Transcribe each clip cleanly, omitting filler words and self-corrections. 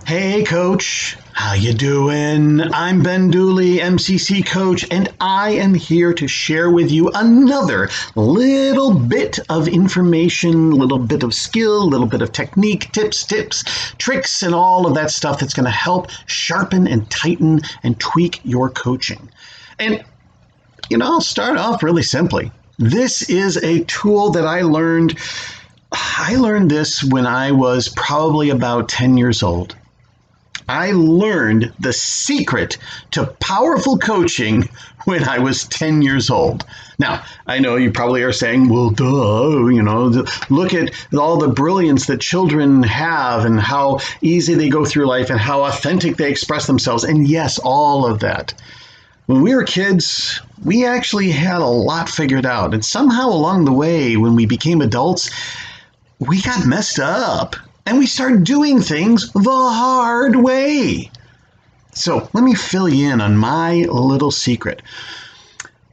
Hey coach, how you doing? I'm Ben Dooley, MCC coach, and I am here to share with you another little bit of information, little bit of skill, little bit of technique, tips, tricks, and all of that stuff that's going to help sharpen and tighten and tweak your coaching. And I'll start off really simply. This is a tool that I learned this when I was probably about 10 years old. I learned the secret to powerful coaching when I was 10 years old. Now, I know you probably are saying, well, duh, look at all the brilliance that children have and how easy they go through life and how authentic they express themselves. And yes, all of that. When we were kids, we actually had a lot figured out. And somehow along the way, when we became adults, we got messed up. And we started doing things the hard way. So let me fill you in on my little secret.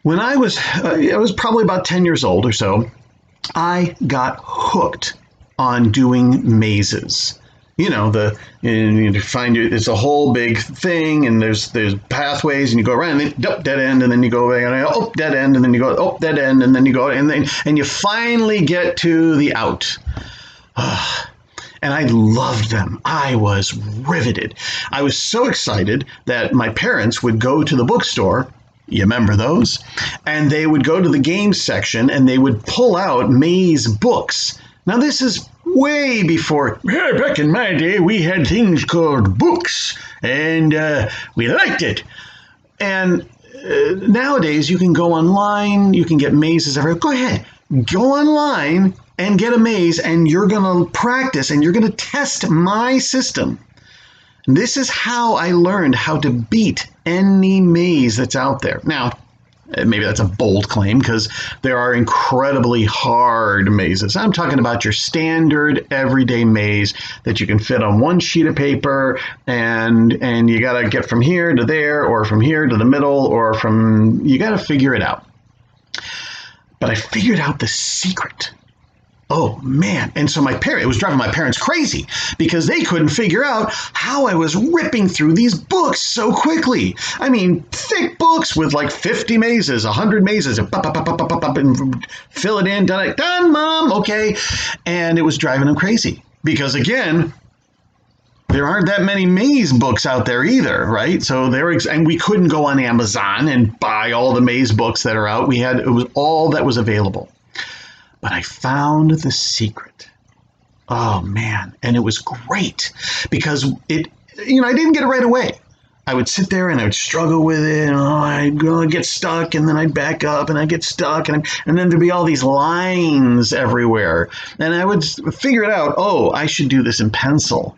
When I was probably about 10 years old or so, I got hooked on doing mazes. You find it's a whole big thing, and there's pathways, and you go around, and then dead end, and then you go back, and dead end, and then you go dead end, and then you go, and you finally get to the out. And I loved them. I was riveted. I was so excited that my parents would go to the bookstore. You remember those? And they would go to the games section and they would pull out maze books. Now this is way before, back in my day, we had things called books and we liked it. And nowadays you can go online, you can get mazes everywhere. Go ahead, go online and get a maze, and you're going to practice and you're going to test my system. This is how I learned how to beat any maze that's out there. Now, maybe that's a bold claim because there are incredibly hard mazes. I'm talking about your standard everyday maze that you can fit on one sheet of paper, and you got to get from here to there, or from here to the middle, or you got to figure it out. But I figured out the secret. Oh man. And so it was driving my parents crazy because they couldn't figure out how I was ripping through these books so quickly. I mean, thick books with like 50 mazes, 100 mazes, and fill it in, done, Mom, okay. And it was driving them crazy because, again, there aren't that many maze books out there either, right? So and we couldn't go on Amazon and buy all the maze books that are out. It was all that was available. But I found the secret. Oh man, and it was great because I didn't get it right away. I would sit there and I would struggle with it, and I'd get stuck, and then I'd back up, and I'd get stuck, and then there'd be all these lines everywhere. And I would figure it out, I should do this in pencil.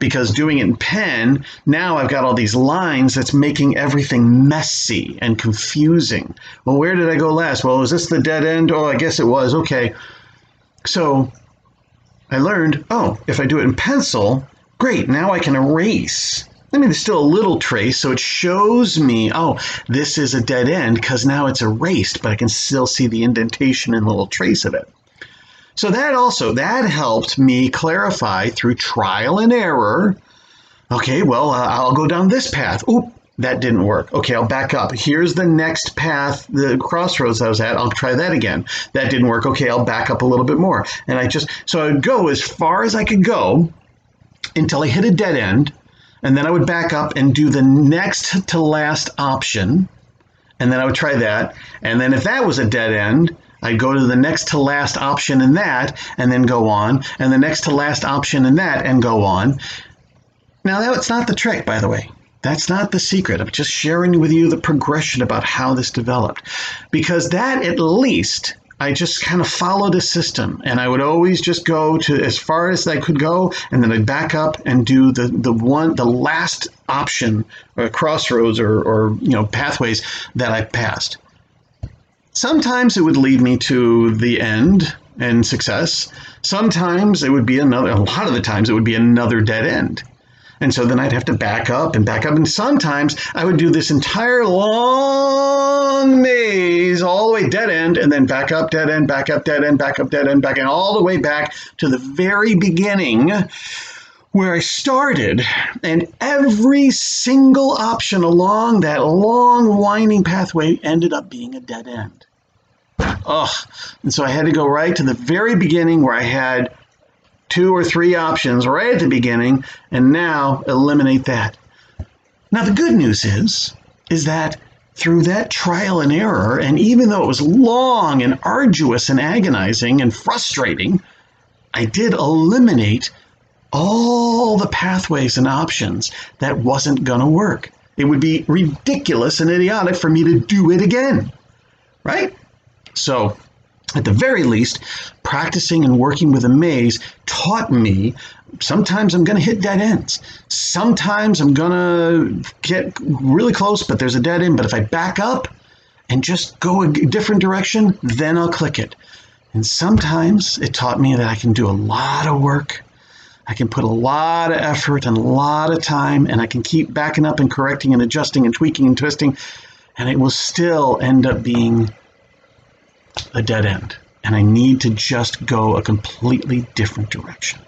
Because doing it in pen, now I've got all these lines that's making everything messy and confusing. Well, where did I go last? Well, is this the dead end? Oh, I guess it was. Okay. So I learned, if I do it in pencil, great, now I can erase. I mean, there's still a little trace, so it shows me, this is a dead end because now it's erased, but I can still see the indentation and the little trace of it. So that helped me clarify through trial and error. Okay, well, I'll go down this path. Oop, that didn't work. Okay, I'll back up. Here's the next path, the crossroads I was at. I'll try that again. That didn't work. Okay, I'll back up a little bit more. And so I would go as far as I could go until I hit a dead end. And then I would back up and do the next to last option. And then I would try that. And then if that was a dead end, I'd go to the next to last option in that, and then go on, and the next to last option in that, and go on. Now, that's not the trick, by the way. That's not the secret. I'm just sharing with you the progression about how this developed. Because that, at least, I just kind of followed a system, and I would always just go to as far as I could go, and then I'd back up and do the last option, or crossroads, or pathways that I passed. Sometimes it would lead me to the end and success. Sometimes it would be a lot of the times it would be another dead end. And so then I'd have to back up. And sometimes I would do this entire long maze all the way dead end, and then back up, dead end, back up, dead end, back up, dead end, back, and all the way back to the very beginning where I started, and every single option along that long winding pathway ended up being a dead end. Ugh. And so I had to go right to the very beginning where I had 2 or 3 options right at the beginning, and now eliminate that. Now the good news is that through that trial and error, and even though it was long and arduous and agonizing and frustrating, I did eliminate all the pathways and options that wasn't going to work. It would be ridiculous and idiotic for me to do it again, right? So, at the very least, practicing and working with aMAZE taught me sometimes I'm going to hit dead ends. Sometimes I'm going to get really close, but there's a dead end. But if I back up and just go a different direction, then I'll click it. And sometimes it taught me that I can do a lot of work. I can put a lot of effort and a lot of time, and I can keep backing up and correcting and adjusting and tweaking and twisting, and it will still end up being a dead end. And I need to just go a completely different direction.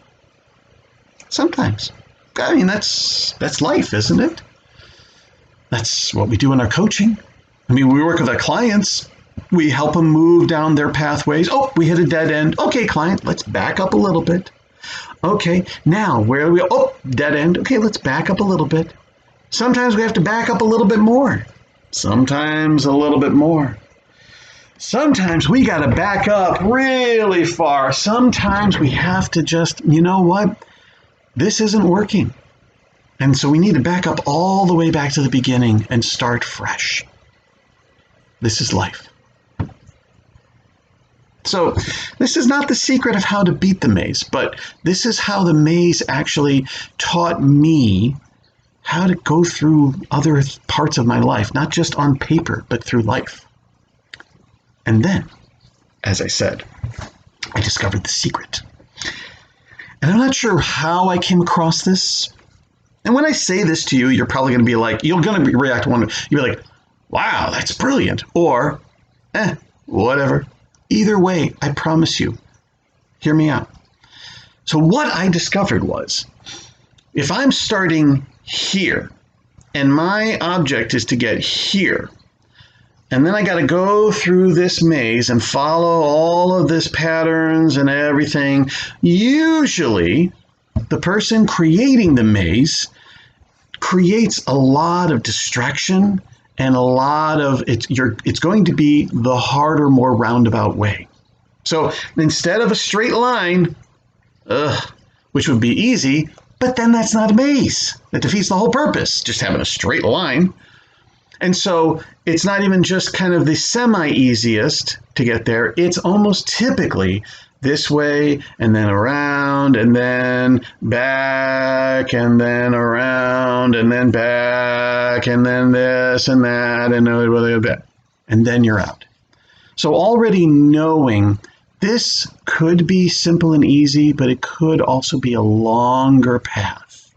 Sometimes. I mean, that's life, isn't it? That's what we do in our coaching. I mean, we work with our clients. We help them move down their pathways. Oh, we hit a dead end. Okay, client, let's back up a little bit. Okay, now where do we go? Oh, dead end. Okay, let's back up a little bit. Sometimes we have to back up a little bit more. Sometimes a little bit more. Sometimes we got to back up really far. Sometimes we have to just, you know what? This isn't working. And so we need to back up all the way back to the beginning and start fresh. This is life. So this is not the secret of how to beat the maze, but this is how the maze actually taught me how to go through other parts of my life, not just on paper, but through life. And then, as I said, I discovered the secret. And I'm not sure how I came across this. And when I say this to you, you're probably going to be like, you're going to react one way. You're like, wow, that's brilliant. Or, whatever. Either way, I promise you, hear me out. So what I discovered was, if I'm starting here, and my object is to get here, and then I got to go through this maze and follow all of this patterns and everything, usually the person creating the maze creates a lot of distraction and a lot of it's going to be the harder, more roundabout way. So instead of a straight line, which would be easy, but then that's not a maze. That defeats the whole purpose, just having a straight line. And so it's not even just kind of the semi-easiest to get there. It's almost typically this way and then around and then back and then around and then back and then this and that and then you're out. So already knowing this could be simple and easy, but it could also be a longer path.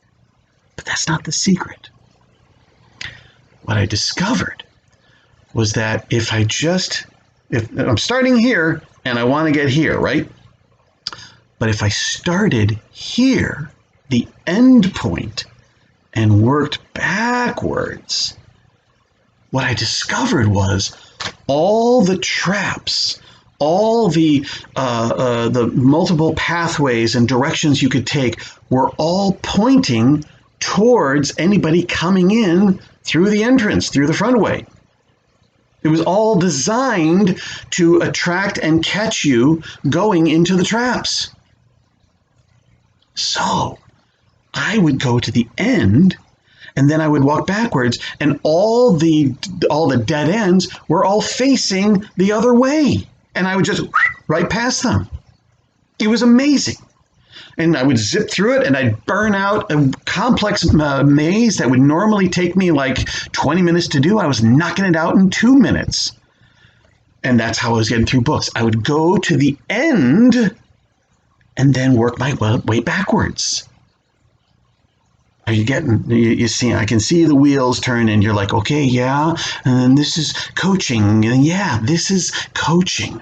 But that's not the secret. What I discovered was that if I'm starting here and I want to get here, right? But if I started here, the end point, and worked backwards, what I discovered was all the traps, all the multiple pathways and directions you could take were all pointing towards anybody coming in through the entrance, through the frontway. It was all designed to attract and catch you going into the traps. So I would go to the end and then I would walk backwards, and all the dead ends were all facing the other way. And I would just right past them. It was amazing. And I would zip through it and I'd burn out a complex maze that would normally take me like 20 minutes to do. I was knocking it out in 2 minutes. And that's how I was getting through books. I would go to the end and then work my way backwards. Are you getting, you see, I can see the wheels turn and you're like, okay, yeah. And then this is coaching. And yeah, this is coaching.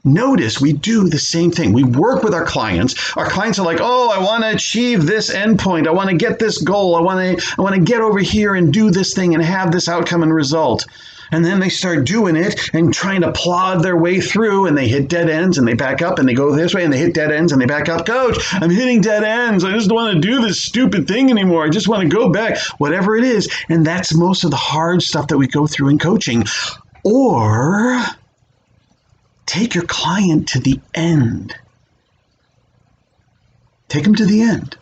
Notice we do the same thing. We work with our clients. Our clients are like, oh, I want to achieve this endpoint. I want to get this goal. I want to get over here and do this thing and have this outcome and result. And then they start doing it and trying to plod their way through, and they hit dead ends and they back up and they go this way and they hit dead ends and they back up. Coach, I'm hitting dead ends. I just don't want to do this stupid thing anymore. I just want to go back, whatever it is. And that's most of the hard stuff that we go through in coaching. Or take your client to the end. Take them to the end.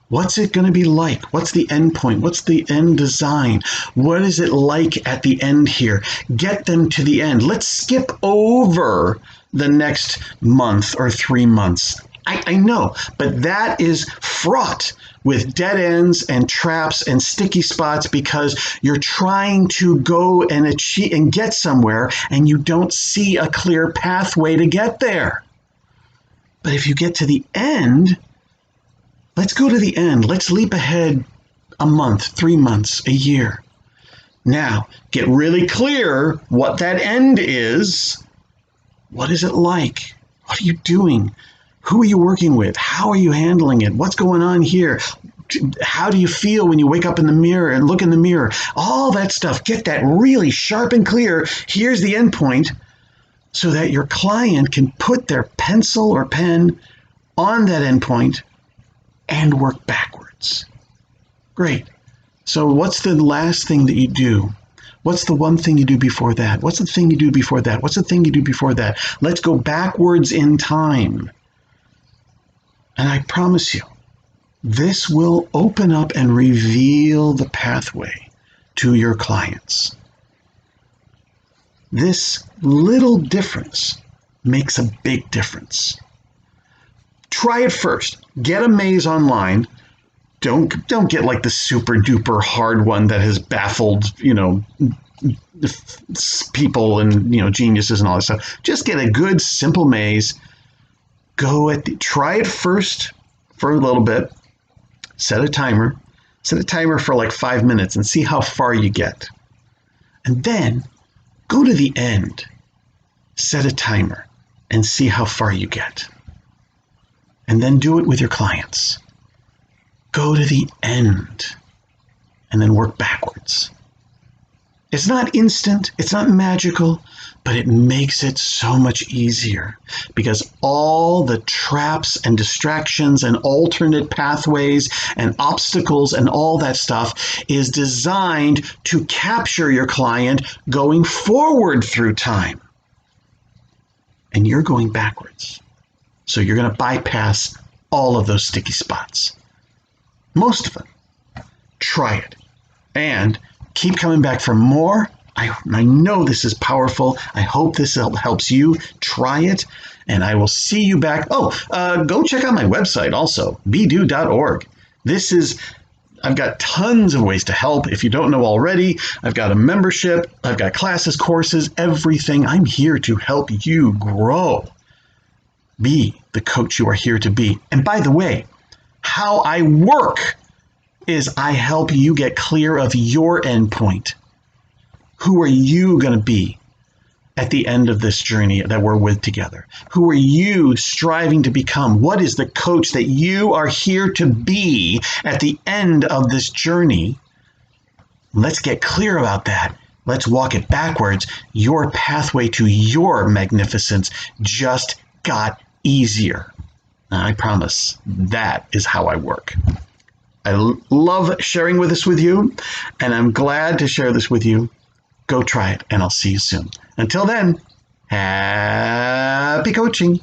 What's it going to be like? What's the end point? What's the end design? What is it like at the end here? Get them to the end. Let's skip over the next month or 3 months. I know, but that is fraught with dead ends and traps and sticky spots because you're trying to go and achieve and get somewhere and you don't see a clear pathway to get there. But if you get to the end, let's go to the end. Let's leap ahead a month, 3 months, a year. Now, get really clear what that end is. What is it like? What are you doing? Who are you working with? How are you handling it? What's going on here? How do you feel when you wake up in the mirror and look in the mirror? All that stuff. Get that really sharp and clear. Here's the end point so that your client can put their pencil or pen on that end point and work backwards. Great. So what's the last thing that you do? What's the one thing you do before that? What's the thing you do before that? What's the thing you do before that? Let's go backwards in time. And I promise you, this will open up and reveal the pathway to your clients. This little difference makes a big difference. Try it first. Get aMAZE online. Don't get like the super duper hard one that has baffled, people and, geniuses and all that stuff. Just get a good simple maze. Try it first for a little bit. Set a timer. Set a timer for like 5 minutes and see how far you get. And then go to the end. Set a timer and see how far you get. And then do it with your clients. Go to the end and then work backwards. It's not instant, it's not magical, but it makes it so much easier because all the traps and distractions and alternate pathways and obstacles and all that stuff is designed to capture your client going forward through time. And you're going backwards. So you're going to bypass all of those sticky spots. Most of them. Try it. And keep coming back for more. I know this is powerful. I hope this helps you. Try it. And I will see you back. Go check out my website also, bedo.org. I've got tons of ways to help. If you don't know already, I've got a membership. I've got classes, courses, everything. I'm here to help you grow. Be the coach you are here to be. And by the way, how I work is I help you get clear of your endpoint. Who are you going to be at the end of this journey that we're with together? Who are you striving to become? What is the coach that you are here to be at the end of this journey? Let's get clear about that. Let's walk it backwards. Your pathway to your magnificence just got easier. I promise that is how I work. I love sharing this with you, and I'm glad to share this with you. Go try it, and I'll see you soon. Until then, happy coaching.